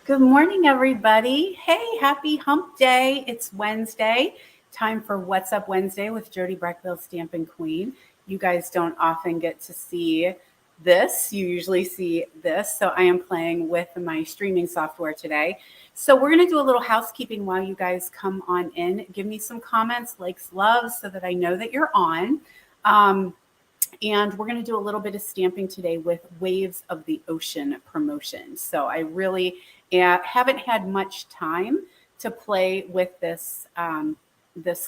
Good morning, everybody. Hey, happy hump day. It's Wednesday. Time for What's Up Wednesday with Jody, Brechbill, Stampin' Queen. You guys don't often get to see this. You usually see this. So I am playing with my streaming software today. So we're going to do a little housekeeping while you guys come on in. Give me some comments, likes, loves, so that I know that you're on. And we're going to do a little bit of stamping today with Waves of the Ocean promotion. So I really haven't had much time to play with this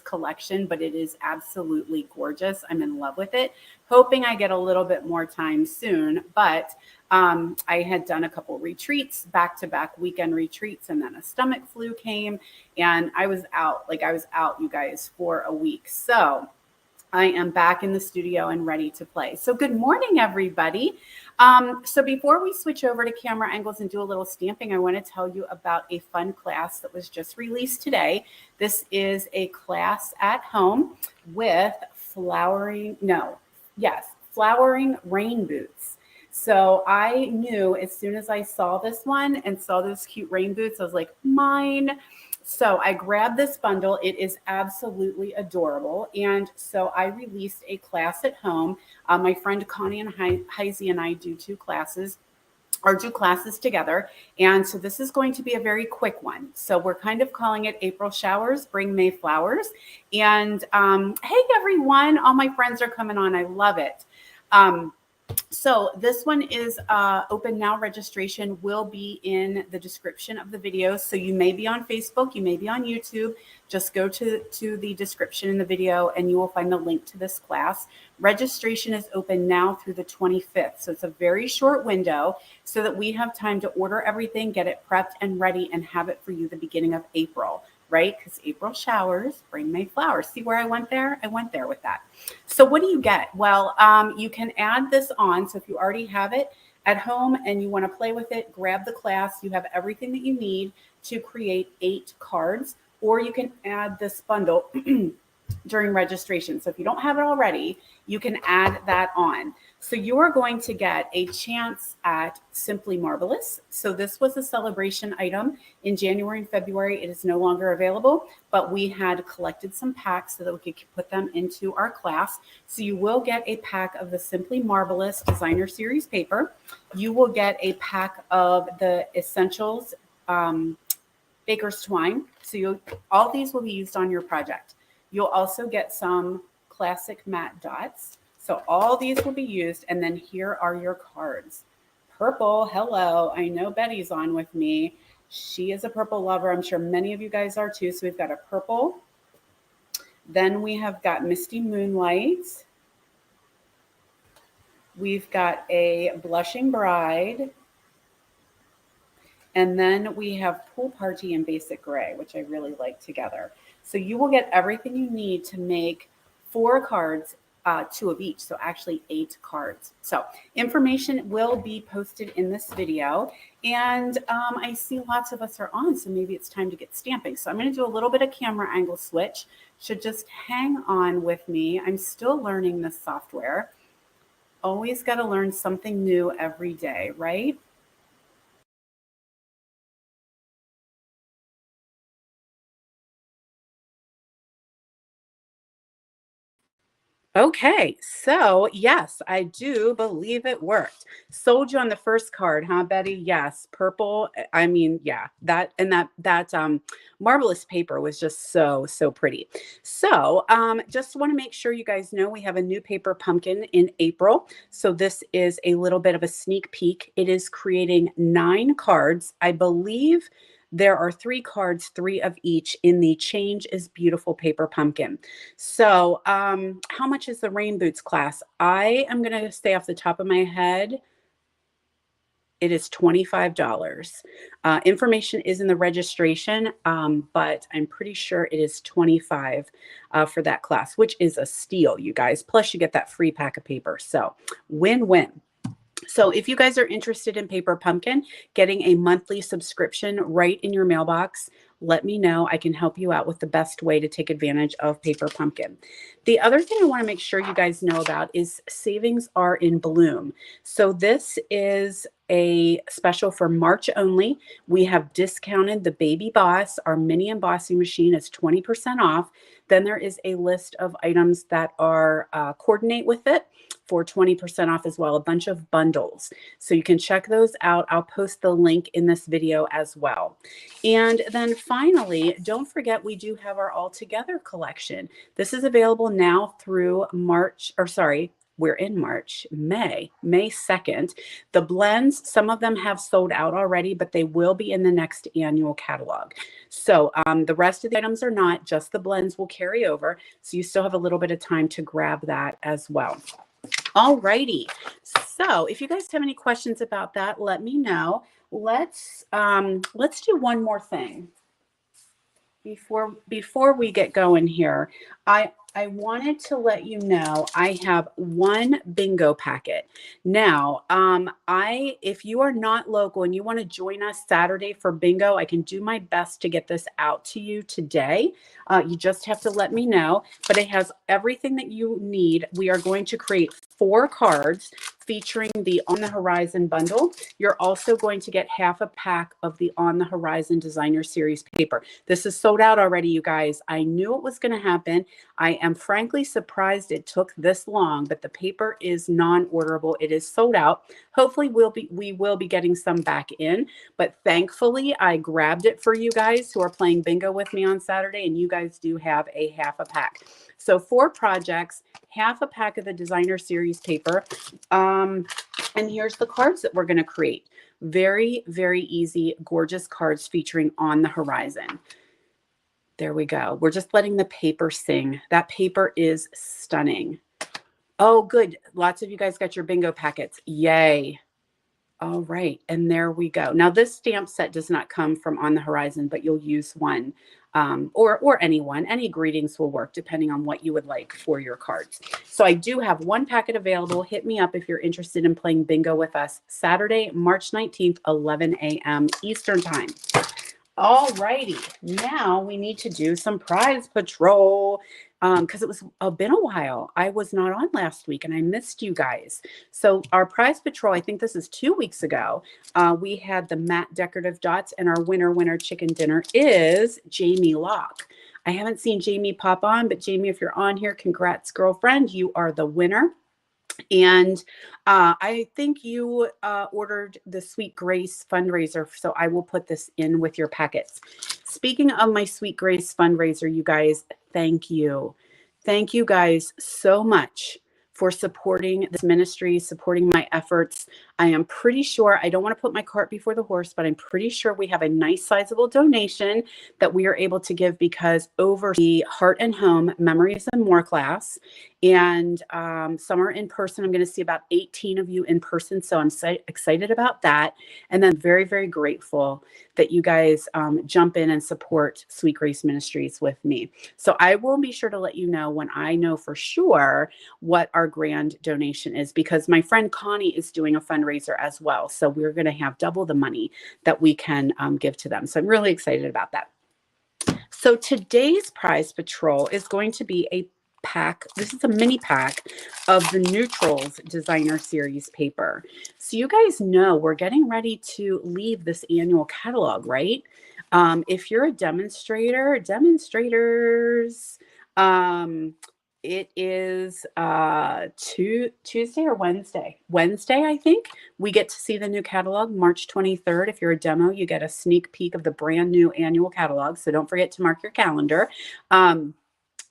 collection, but it is absolutely gorgeous. I'm in love with it. Hoping I get a little bit more time soon, but I had done a couple retreats, back-to-back weekend retreats, and then a stomach flu came, and I was out, you guys, for a week. So I am back in the studio and ready to play. So good morning, everybody. So before we switch over to camera angles and do a little stamping, I want to tell you about a fun class that was just released today. This is a class at home with flowering rain boots. So I knew as soon as I saw this one and saw those cute rain boots, I was like, mine. So I grabbed this bundle. It is absolutely adorable. And so I released a class at home. My friend Connie and Heisey and I do classes together. And so this is going to be a very quick one. So we're kind of calling it April Showers, Bring May Flowers. And hey, everyone, all my friends are coming on. I love it. So this one is open now. Registration will be in the description of the video. So you may be on Facebook, you may be on YouTube. Just go to the description in the video and you will find the link to this class. Registration is open now through the 25th. So it's a very short window so that we have time to order everything, get it prepped and ready, and have it for you the beginning of April. Right? Because April showers bring May flowers. See where I went there? I went there with that. So what do you get? Well, you can add this on. So if you already have it at home and you want to play with it, grab the class. You have everything that you need to create 8 cards, or you can add this bundle during registration. So if you don't have it already, you can add that on. So you are going to get a chance at Simply Marvelous. So this was a celebration item in January and February. It is no longer available, but we had collected some packs so that we could put them into our class. So you will get a pack of the Simply Marvelous Designer Series paper. You will get a pack of the Essentials Baker's Twine. So all these will be used on your project. You'll also get some classic matte dots. So all these will be used. And then here are your cards. Purple, hello. I know Betty's on with me. She is a purple lover. I'm sure many of you guys are too. So we've got a purple. Then we have got Misty Moonlight. We've got a Blushing Bride. And then we have Pool Party in Basic Gray, which I really like together. So you will get everything you need to make 4 cards, 2 of each. So actually 8 cards. So information will be posted in this video. And I see lots of us are on, so maybe it's time to get stamping. So I'm going to do a little bit of camera angle switch. Should just hang on with me. I'm still learning this software. Always got to learn something new every day, right? Okay, so yes, I do believe it worked. Sold you on the first card, huh, Betty? Yes, purple. I mean, yeah, that marvelous paper was just so pretty. So, just want to make sure you guys know we have a new paper pumpkin in April. So this is a little bit of a sneak peek. It is creating 9 cards, I believe. There are 3 cards, 3 of each in the Change is Beautiful paper pumpkin. So, how much is the rain boots class? I am going to stay off the top of my head. It is $25. Information is in the registration, but I'm pretty sure it is $25 for that class, which is a steal, you guys. Plus, you get that free pack of paper. So, win-win. So if you guys are interested in Paper Pumpkin, getting a monthly subscription right in your mailbox, let me know. I can help you out with the best way to take advantage of Paper Pumpkin. The other thing I want to make sure you guys know about is savings are in bloom. So this is a special for March only. We have discounted the Baby Boss. Our mini embossing machine is 20% off. Then there is a list of items that are coordinate with it for 20% off as well, a bunch of bundles. So you can check those out. I'll post the link in this video as well. And then finally, don't forget we do have our All Together collection. This is available now through we're in March, May 2nd. The blends, some of them have sold out already, but they will be in the next annual catalog. So the rest of the items are not, just the blends will carry over. So you still have a little bit of time to grab that as well. All righty. So if you guys have any questions about that, let me know. Let's do one more thing before we get going here. I wanted to let you know I have one bingo packet. Now, if you are not local and you want to join us Saturday for bingo, I can do my best to get this out to you today. You just have to let me know, but it has everything that you need. We are going to create 4 cards featuring the On the Horizon bundle. You're also going to get half a pack of the On the Horizon Designer Series paper. This is sold out already, you guys. I knew it was going to happen. I am frankly surprised it took this long, but the paper is non-orderable. It is sold out. Hopefully we will be getting some back in, but thankfully I grabbed it for you guys who are playing bingo with me on Saturday, and you guys do have a half a pack. So 4 projects, half a pack of the Designer Series paper. And here's the cards that we're going to create. Very, very easy, gorgeous cards featuring On the Horizon. There we go. We're just letting the paper sing. That paper is stunning. Oh, good. Lots of you guys got your bingo packets. Yay. All right. And there we go. Now, this stamp set does not come from On the Horizon, but you'll use one or anyone. Any greetings will work depending on what you would like for your cards. So I do have one packet available. Hit me up if you're interested in playing bingo with us Saturday, March 19th, 11 a.m. Eastern Time. All righty. Now we need to do some prize patrol because it was been a while. I was not on last week and I missed you guys. So our prize patrol, I think this is 2 weeks ago. We had the matte decorative dots, and our winner chicken dinner is Jamie Locke. I haven't seen Jamie pop on, but Jamie, if you're on here, congrats, girlfriend. You are the winner. And I think you ordered the Sweet Grace fundraiser, so I will put this in with your packets. Speaking of my Sweet Grace fundraiser, you guys, thank you. Thank you guys so much for supporting this ministry, supporting my efforts. I am pretty sure, I don't want to put my cart before the horse, but I'm pretty sure we have a nice sizable donation that we are able to give because over the Heart and Home Memories and More class, and some are in person. I'm going to see about 18 of you in person, so I'm excited about that. And then very, very grateful that you guys jump in and support Sweet Grace Ministries with me. So I will be sure to let you know when I know for sure what our grand donation is, because my friend Connie is doing a fundraiser as well. So we're going to have double the money that we can give to them. So I'm really excited about that. So today's prize patrol is going to be a pack. This is a mini pack of the Neutrals Designer Series paper. So you guys know we're getting ready to leave this annual catalog, right? If you're a demonstrators, it is Tuesday or Wednesday. Wednesday, I think. We get to see the new catalog, March 23rd. If you're a demo, you get a sneak peek of the brand new annual catalog. So don't forget to mark your calendar.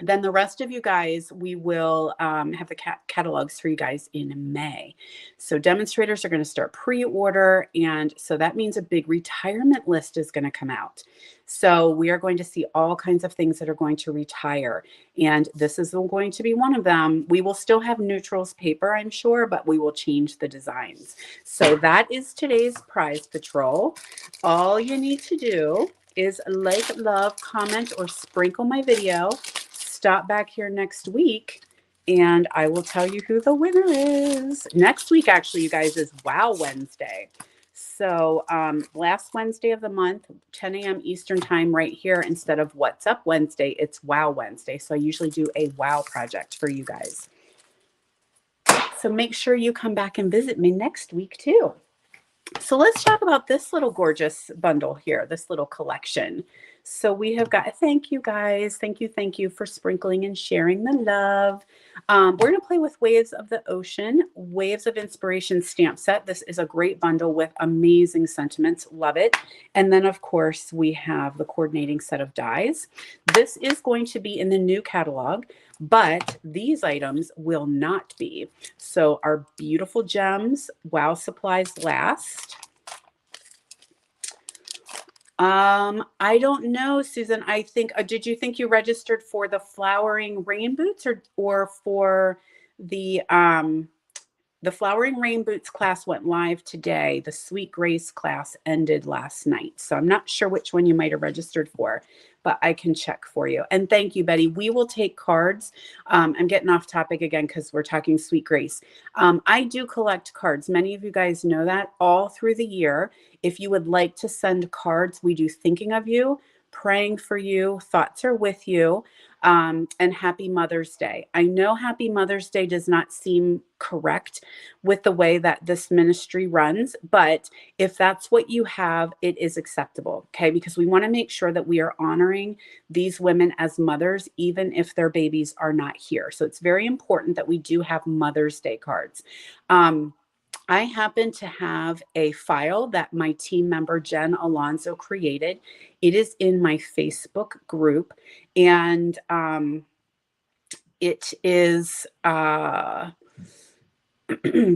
Then the rest of you guys, we will have the catalogs for you guys in May. So demonstrators are going to start pre-order. And so that means a big retirement list is going to come out. So we are going to see all kinds of things that are going to retire. And this is going to be one of them. We will still have Neutrals paper, I'm sure, but we will change the designs. So that is today's prize patrol. All you need to do is like, love, comment, or sprinkle my video. Stop back here next week and I will tell you who the winner is. Next week, actually, you guys, is Wow Wednesday. So last Wednesday of the month, 10 a.m. Eastern time right here, instead of What's Up Wednesday, it's Wow Wednesday. So I usually do a wow project for you guys. So make sure you come back and visit me next week too. So let's talk about this little gorgeous bundle here, this little collection. So we have got, thank you guys. Thank you for sprinkling and sharing the love. We're going to play with Waves of the Ocean, Waves of Inspiration stamp set. This is a great bundle with amazing sentiments. Love it. And then, of course, we have the coordinating set of dies. This is going to be in the new catalog, but these items will not be. So our beautiful gems, while supplies last. I don't know, Susan. I think, did you think you registered for the flowering rain boots or for the Flowering Rain Boots class went live today. The Sweet Grace class ended last night. So I'm not sure which one you might have registered for, but I can check for you. And thank you, Betty. We will take cards. I'm getting off topic again because we're talking Sweet Grace. I do collect cards. Many of you guys know that all through the year. If you would like to send cards, we do thinking of you, praying for you, thoughts are with you. And happy Mother's Day. I know happy Mother's Day does not seem correct with the way that this ministry runs, but if that's what you have, it is acceptable, okay? Because we want to make sure that we are honoring these women as mothers, even if their babies are not here. So it's very important that we do have Mother's Day cards. I happen to have a file that my team member, Jen Alonso, created. It is in my Facebook group, and it is,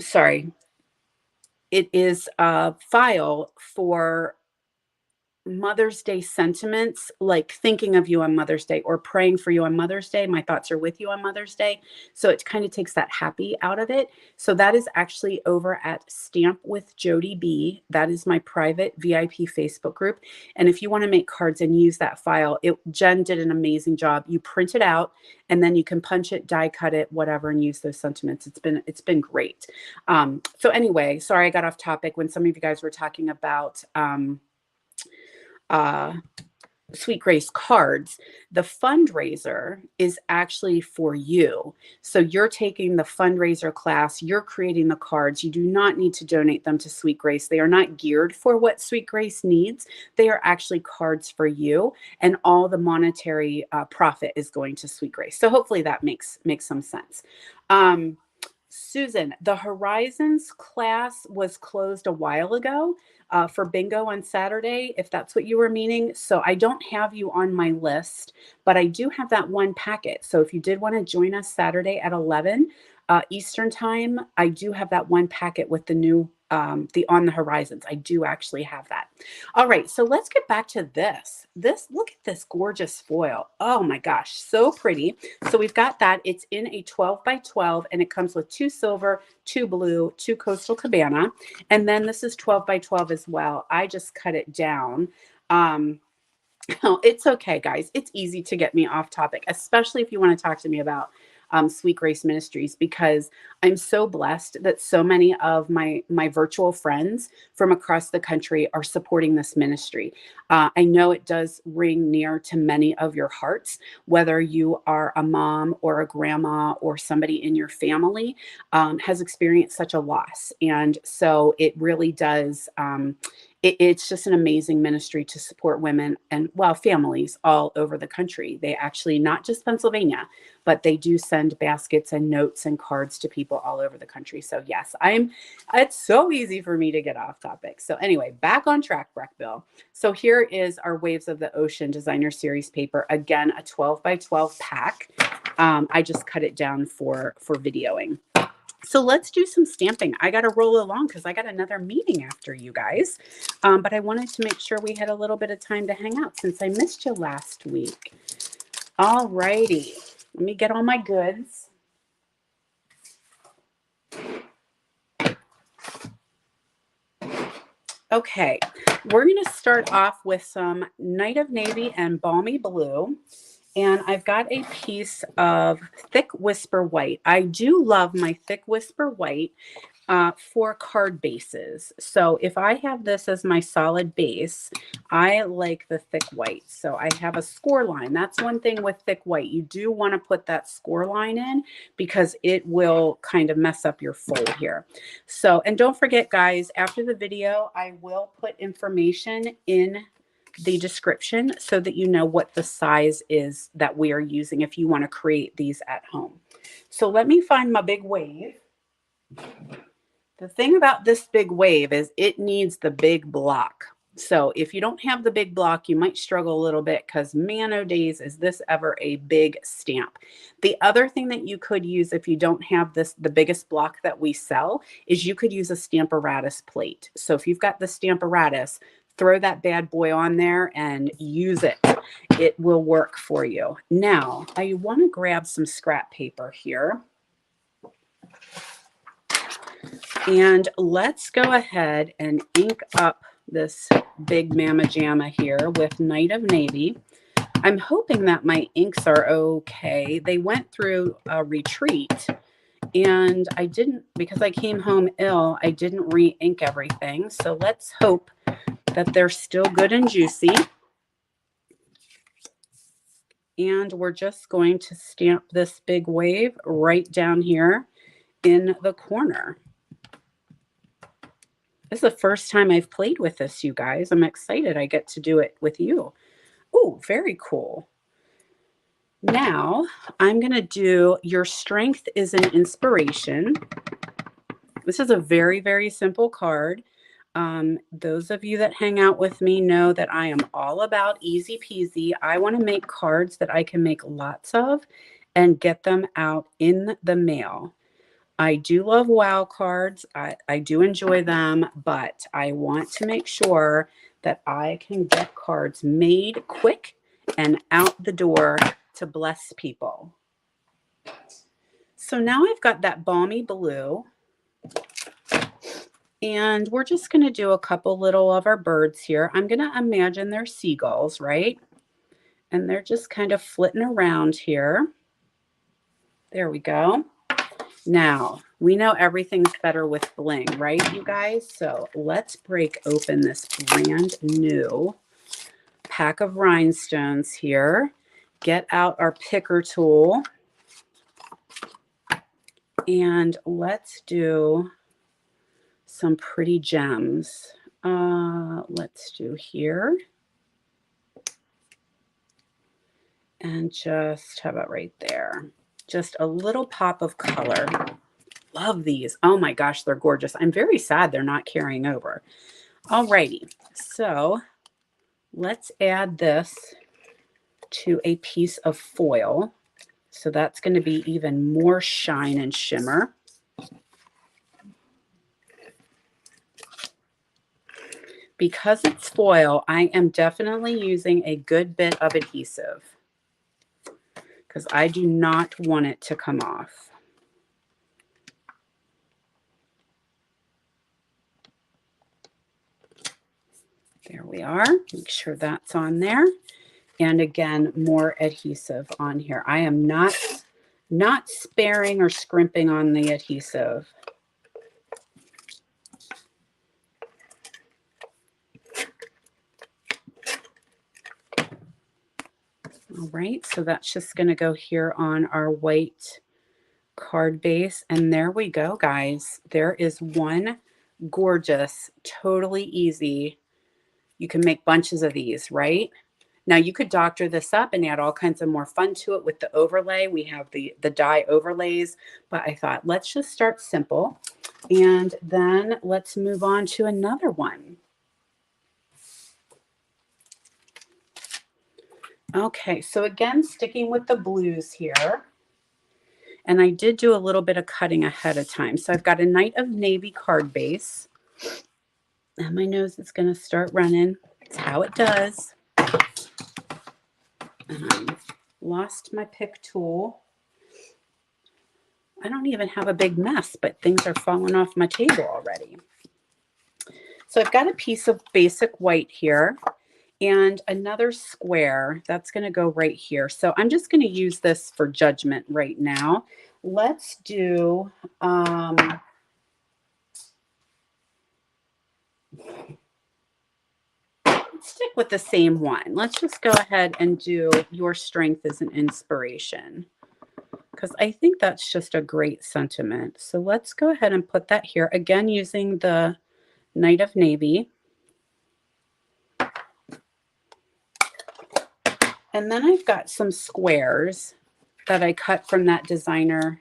sorry, it is a file for Mother's Day sentiments, like thinking of you on Mother's Day or praying for you on Mother's Day. My thoughts are with you on Mother's Day. So it kind of takes that happy out of it. So that is actually over at Stamp with Jody B. That is my private VIP Facebook group. And if you want to make cards and use that file, Jen did an amazing job. You print it out and then you can punch it, die cut it, whatever, and use those sentiments. It's been great. So anyway, sorry I got off topic when some of you guys were talking about Sweet Grace cards. The fundraiser is actually for you. So you're taking the fundraiser class, you're creating the cards. You do not need to donate them to Sweet Grace. They are not geared for what Sweet Grace needs. They are actually cards for you, and all the monetary profit is going to Sweet Grace. So hopefully that makes some sense. Susan, the Horizons class was closed a while ago for bingo on Saturday, if that's what you were meaning. So I don't have you on my list, but I do have that one packet. So if you did want to join us Saturday at 11 Eastern time, I do have that one packet with the new the On the Horizons. I do actually have that. All right, so let's get back to this. Look at this gorgeous foil. Oh my gosh, so pretty. So we've got that. It's in a 12 by 12, and it comes with 2 silver, 2 blue, 2 Coastal Cabana. And then this is 12 by 12 as well. I just cut it down. It's okay, guys. It's easy to get me off topic, especially if you want to talk to me about Sweet Grace Ministries, because I'm so blessed that so many of my virtual friends from across the country are supporting this ministry. I know it does ring near to many of your hearts, whether you are a mom or a grandma or somebody in your family has experienced such a loss. And so it really does. It's just an amazing ministry to support women and, well, families all over the country. They actually, not just Pennsylvania, but they do send baskets and notes and cards to people all over the country. So yes, it's so easy for me to get off topic. So anyway, back on track, Brechbill. So here is our Waves of the Ocean Designer Series paper. Again, a 12 by 12 pack. I just cut it down for videoing. So let's do some stamping. I got to roll along because I got another meeting after you guys. But I wanted to make sure we had a little bit of time to hang out since I missed you last week. All righty. Let me get all my goods. Okay. We're going to start off with some Night of Navy and Balmy Blue. And I've got a piece of Thick Whisper White. I do love my Thick Whisper White. for card bases. So if I have this as my solid base, I like the thick white. So I have a score line. That's one thing with thick white. You do want to put that score line in because it will kind of mess up your fold here. So, and don't forget guys, after the video, I will put information in the description so that you know what the size is that we are using if you want to create these at home. So let me find my big wave. The thing about this big wave is it needs the big block. So if you don't have the big block, you might struggle a little bit because man, oh days, is this ever a big stamp. The other thing that you could use if you don't have this, the biggest block that we sell, is you could use a Stamparatus plate. So if you've got the Stamparatus, throw that bad boy on there and use it. It will work for you. Now, I want to grab some scrap paper here. And let's go ahead and ink up this big Mama Jamma here with Night of Navy. I'm hoping that my inks are okay. They went through a retreat and I didn't, because I came home ill, I didn't re-ink everything. So let's hope that they're still good and juicy. And we're just going to stamp this big wave right down here in the corner. This is the first time I've played with this, you guys. I'm excited I get to do it with you. Oh, very cool. Now, I'm going to do Your Strength is an Inspiration. This is a very, very simple card. Those of you that hang out with me know that I am all about easy peasy. I want to make cards that I can make lots of and get them out in the mail. I do love wow cards. I do enjoy them, but I want to make sure that I can get cards made quick and out the door to bless people. So now I've got that balmy blue, and we're just going to do a couple little of our birds here. I'm going to imagine they're seagulls, right? And they're just kind of flitting around here. There we go. Now, we know everything's better with bling, right, you guys? So let's break open this brand new pack of rhinestones here. Get out our picker tool. And let's do some pretty gems. Let's do here. And just, how about right there? Just a little pop of color. Love these. Oh my gosh, they're gorgeous. I'm very sad they're not carrying over. Alrighty, so let's add this to a piece of foil. So that's going to be even more shine and shimmer. Because it's foil, I am definitely using a good bit of adhesive because I do not want it to come off. There we are. Make sure that's on there. And again, more adhesive on here. I am not sparing or scrimping on the adhesive. All right, so that's just going to go here on our white card base. And there we go, guys. There is one gorgeous, totally easy. You can make bunches of these, right? Now you could doctor this up and add all kinds of more fun to it with the overlay. We have the die overlays, but I thought let's just start simple and then let's move on to another one. Okay, so again, sticking with the blues here. And I did do a little bit of cutting ahead of time. So I've got a Night of Navy card base. And my nose is going to start running. It's how it does. And I lost my pick tool. I don't even have a big mess, but things are falling off my table already. So I've got a piece of basic white here and another square that's going to go right here. So I'm just going to use this for judgment right now. Let's do, stick with the same one. Let's just go ahead and do Your Strength is an Inspiration, because I think that's just a great sentiment. So let's go ahead and put that here, again using the Night of Navy. And then I've got some squares that I cut from that designer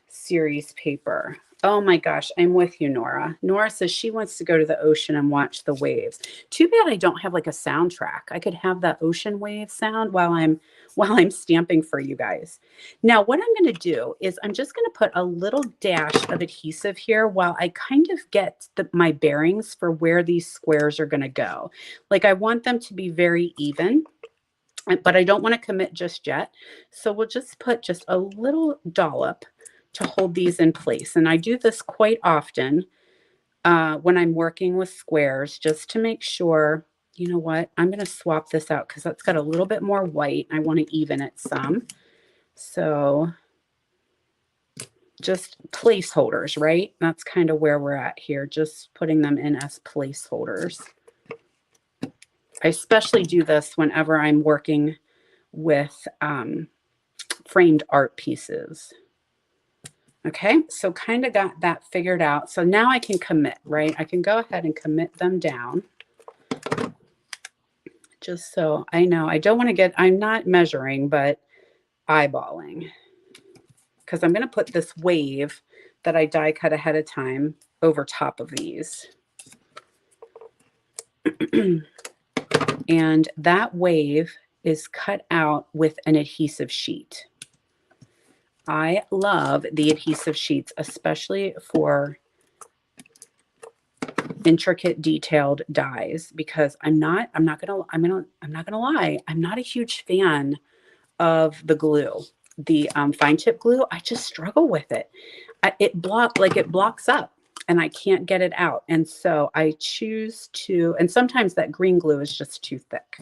series paper. Oh my gosh, I'm with you, Nora. Nora says she wants to go to the ocean and watch the waves. Too bad I don't have like a soundtrack. I could have that ocean wave sound while I'm stamping for you guys. Now, what I'm going to do is I'm just going to put a little dash of adhesive here while I kind of get my bearings for where these squares are going to go. Like I want them to be very even, but I don't want to commit just yet. So we'll just put just a little dollop to hold these in place. And I do this quite often when I'm working with squares, just to make sure. You know what? I'm going to swap this out because that's got a little bit more white. I want to even it some. So just placeholders, right? That's kind of where we're at here. Just putting them in as placeholders. I especially do this whenever I'm working with framed art pieces. Okay, so kind of got that figured out. So now I can commit, right? I can go ahead and commit them down. Just so I know, I don't want to get, I'm not measuring, but eyeballing. Because I'm going to put this wave that I die cut ahead of time over top of these. And that wave is cut out with an adhesive sheet. I love the adhesive sheets, especially for intricate detailed dies, because I'm not gonna lie, I'm not a huge fan of the glue, the fine tip glue. I just struggle with it. It blocks up and I can't get it out. And so I choose to, and sometimes that green glue is just too thick.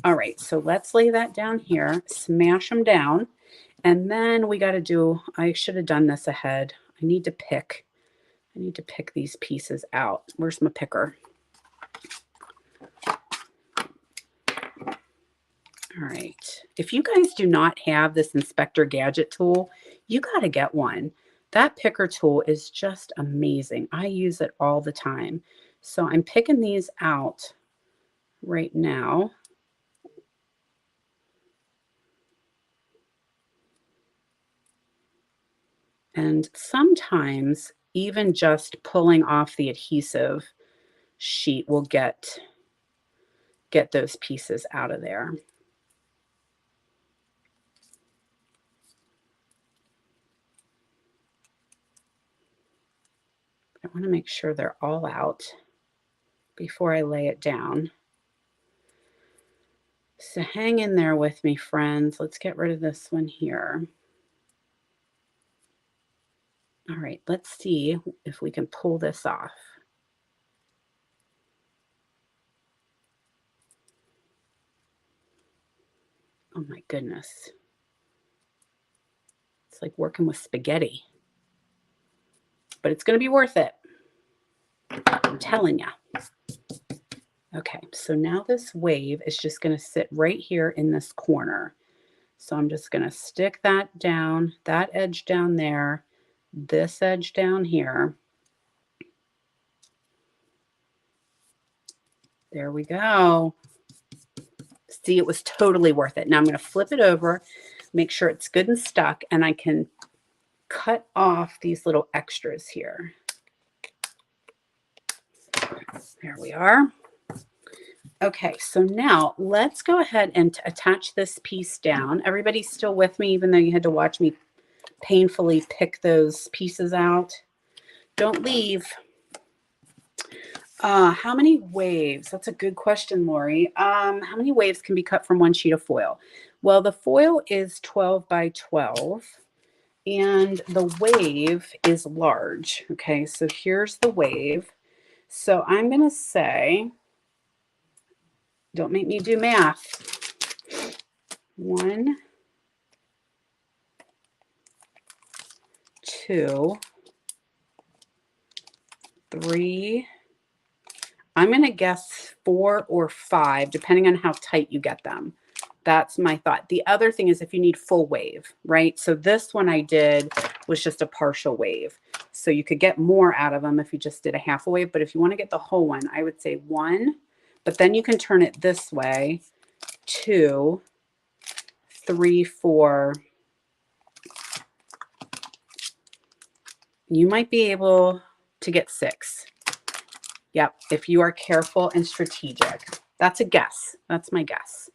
All right, so let's lay that down here, smash them down. And then we got to do, I should have done this ahead. I need to pick these pieces out. Where's my picker? All right. If you guys do not have this Inspector Gadget tool, you got to get one. That picker tool is just amazing. I use it all the time. So I'm picking these out right now. And sometimes even just pulling off the adhesive sheet will get those pieces out of there. I want to make sure they're all out before I lay it down. So hang in there with me, friends. Let's get rid of this one here. All right, let's see if we can pull this off. Oh my goodness. It's like working with spaghetti. But it's going to be worth it. I'm telling you. Okay, so now this wave is just going to sit right here in this corner. So I'm just going to stick that down, that edge down there, this edge down here. There we go. See, it was totally worth it. Now I'm going to flip it over, make sure it's good and stuck, and I can cut off these little extras here. There we are. Okay, so now let's go ahead and attach this piece down. Everybody's still with me, even though you had to watch me painfully pick those pieces out? Don't leave. How many waves? That's a good question, Lori. How many waves can be cut from one sheet of foil? Well, the foil is 12 by 12, and the wave is large. Okay, so here's the wave. So I'm going to say, don't make me do math. 1, 2, 3. I'm going to guess 4 or 5, depending on how tight you get them. That's my thought. The other thing is if you need full wave, right? So this one I did was just a partial wave. So you could get more out of them if you just did a half a wave. But if you want to get the whole one, I would say 1. But then you can turn it this way, 2, 3, 4. You might be able to get 6. Yep, if you are careful and strategic. That's a guess. That's my guess.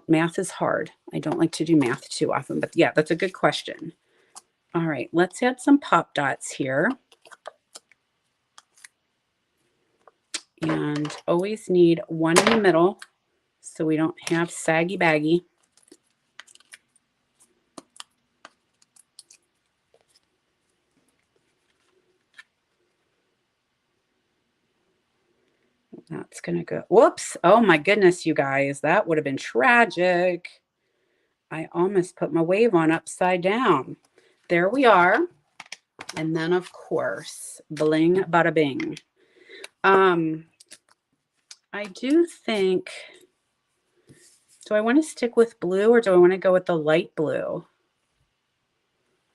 Math is hard. I don't like to do math too often, but yeah, that's a good question. All right, let's add some pop dots here. And always need one in the middle so we don't have saggy baggy. That's going to go. Whoops. Oh my goodness, you guys. That would have been tragic. I almost put my wave on upside down. There we are. And then, of course, bling, bada bing. I do think, do I want to stick with blue or do I want to go with the light blue?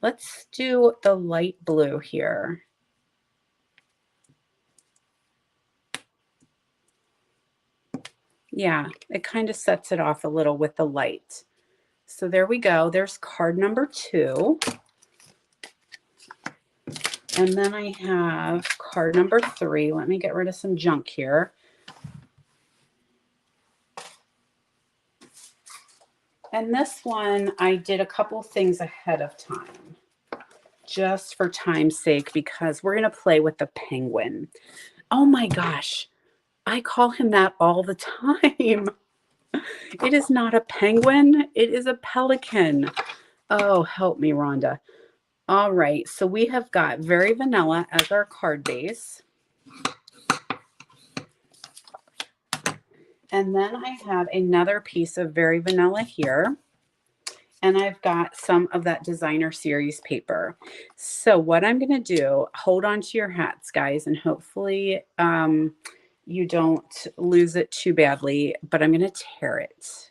Let's do the light blue here. Yeah, it kind of sets it off a little with the light. So there we go. There's card number 2. And then I have card number 3. Let me get rid of some junk here. And this one, I did a couple things ahead of time, just for time's sake, because we're going to play with the penguin. Oh my gosh, I call him that all the time. It is not a penguin. It is a pelican. Oh, help me, Rhonda. All right, so we have got Very Vanilla as our card base. And then I have another piece of Very Vanilla here. And I've got some of that designer series paper. So what I'm going to do, hold on to your hats, guys, and hopefully you don't lose it too badly, but I'm going to tear it.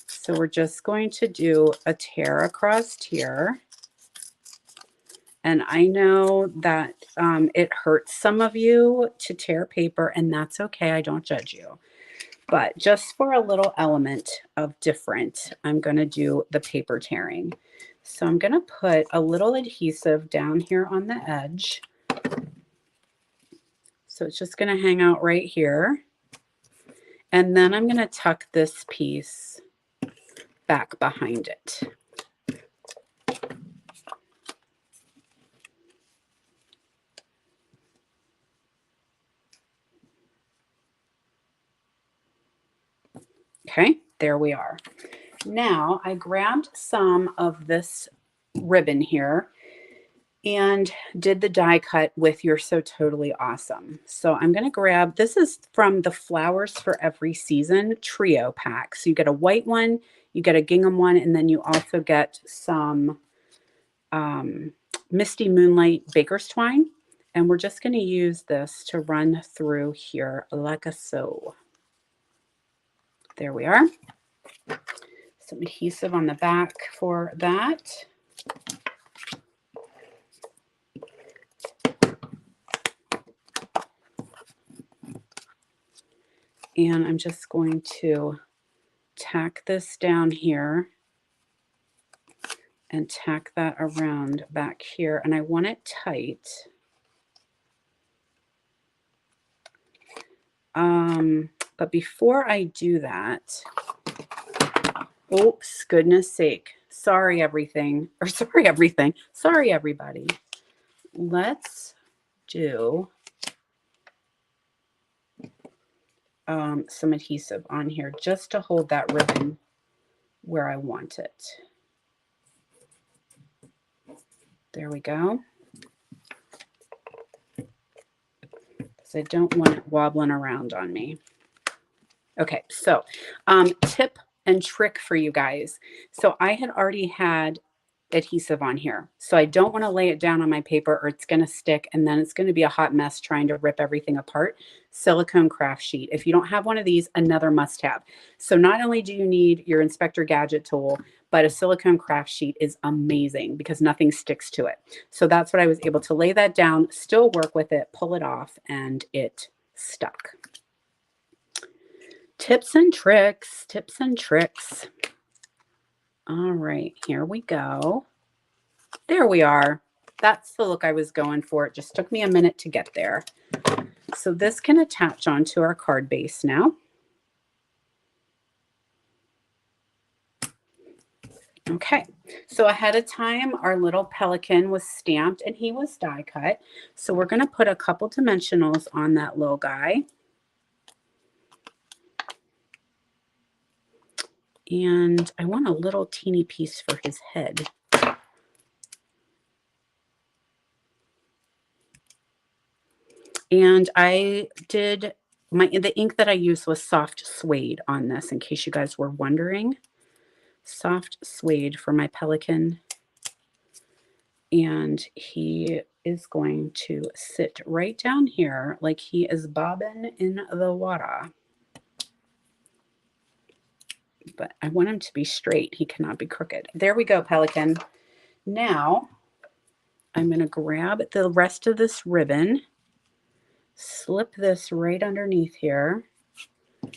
So we're just going to do a tear across here. And I know that it hurts some of you to tear paper, and that's okay. I don't judge you. But just for a little element of different, I'm going to do the paper tearing. So I'm going to put a little adhesive down here on the edge. So it's just going to hang out right here. And then I'm going to tuck this piece back behind it. Okay, there we are. Now I grabbed some of this ribbon here and did the die cut with You're So Totally Awesome. So I'm going to grab, this is from the Flowers for Every Season trio pack. So you get a white one, you get a gingham one, and then you also get some Misty Moonlight Baker's Twine. And we're just going to use this to run through here like so. There we are. Some adhesive on the back for that. And I'm just going to tack this down here and tack that around back here. And I want it tight. But before I do that, oops, goodness sake. Sorry, everything. Or sorry, everything. Sorry, everybody. Let's do some adhesive on here just to hold that ribbon where I want it. There we go. Because I don't want it wobbling around on me. Okay, so tip and trick for you guys. So I had already had adhesive on here. So I don't want to lay it down on my paper or it's going to stick and then it's going to be a hot mess trying to rip everything apart. Silicone craft sheet. If you don't have one of these, another must have. So not only do you need your Inspector Gadget tool, but a silicone craft sheet is amazing because nothing sticks to it. So that's what I was able to lay that down, still work with it, pull it off, and it stuck. Tips and tricks, tips and tricks. All right, here we go. There we are. That's the look I was going for. It just took me a minute to get there. So this can attach onto our card base now. Okay, so ahead of time, our little pelican was stamped and he was die cut. So we're going to put a couple dimensionals on that little guy. And I want a little teeny piece for his head. And I did the ink that I used was soft suede on this, in case you guys were wondering. Soft suede for my pelican. And he is going to sit right down here like he is bobbing in the water. But I want him to be straight. He cannot be crooked. There we go, pelican. Now I'm going to grab the rest of this ribbon, slip this right underneath here.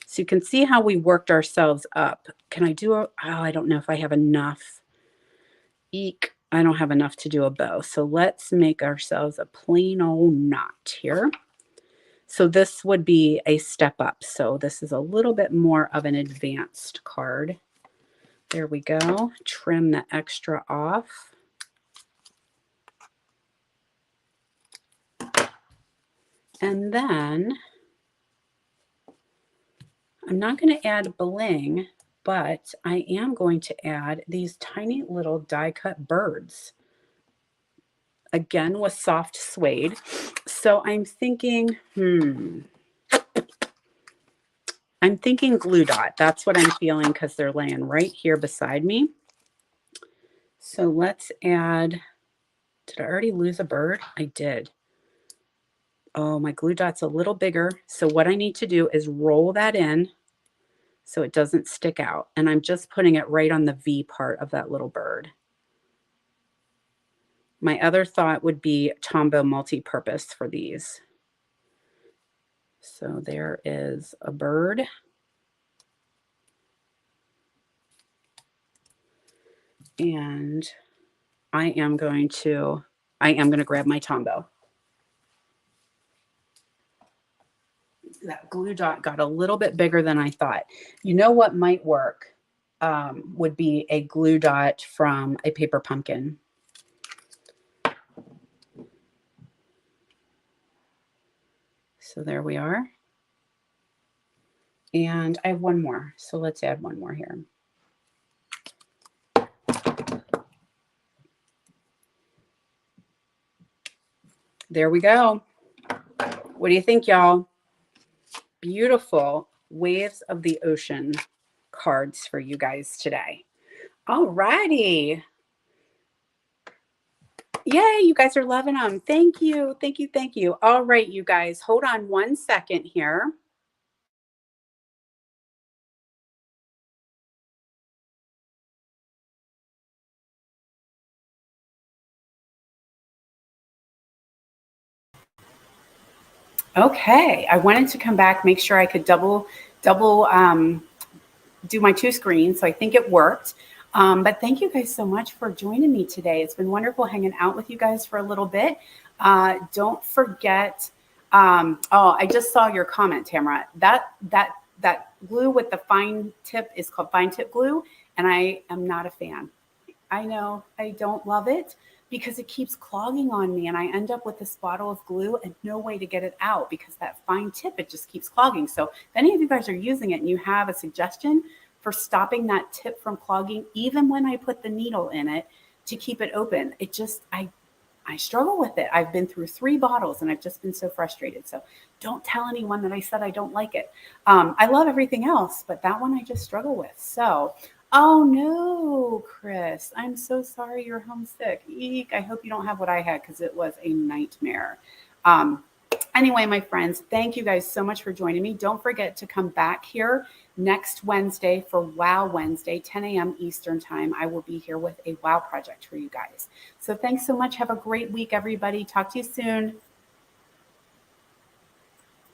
So you can see how we worked ourselves up. Can I do I don't know if I have enough. Eek, I don't have enough to do a bow. So let's make ourselves a plain old knot here. So this would be a step up. So this is a little bit more of an advanced card. There we go. Trim the extra off. And then I'm not going to add bling, but I am going to add these tiny little die cut birds. Again, with soft suede. So I'm thinking, I'm thinking glue dot. That's what I'm feeling because they're laying right here beside me. So let's add, did I already lose a bird? I did. Oh, my glue dot's a little bigger. So what I need to do is roll that in so it doesn't stick out. And I'm just putting it right on the V part of that little bird. My other thought would be Tombow multi-purpose for these. So there is a bird. And I am going to grab my Tombow. That glue dot got a little bit bigger than I thought. You know what might work would be a glue dot from a paper pumpkin. So there we are. And I have one more. So let's add one more here. There we go. What do you think, y'all? Beautiful Waves of the Ocean cards for you guys today. All righty. Yay, you guys are loving them. Thank you. Thank you. Thank you. All right, you guys, hold on one second here. Okay, I wanted to come back, make sure I could double do my two screens. So I think it worked. But thank you guys so much for joining me today. It's been wonderful hanging out with you guys for a little bit. Don't forget. Oh, I just saw your comment, Tamara. That glue with the fine tip is called fine tip glue, and I am not a fan. I know I don't love it because it keeps clogging on me and I end up with this bottle of glue and no way to get it out because that fine tip, it just keeps clogging. So if any of you guys are using it and you have a suggestion for stopping that tip from clogging, even when I put the needle in it to keep it open, it just, I struggle with it. I've been through 3 bottles and I've just been so frustrated. So don't tell anyone that I said I don't like it. I love everything else, but that one I just struggle with. So, oh no, Chris. this. I'm so sorry you're homesick. Eek. I hope you don't have what I had because it was a nightmare. Um, Anyway, my friends, thank you guys so much for joining me. Don't forget to come back here next Wednesday for Wow Wednesday, 10 a.m. Eastern Time. I will be here with a Wow project for you guys. So thanks so much. Have a great week, everybody. Talk to you soon.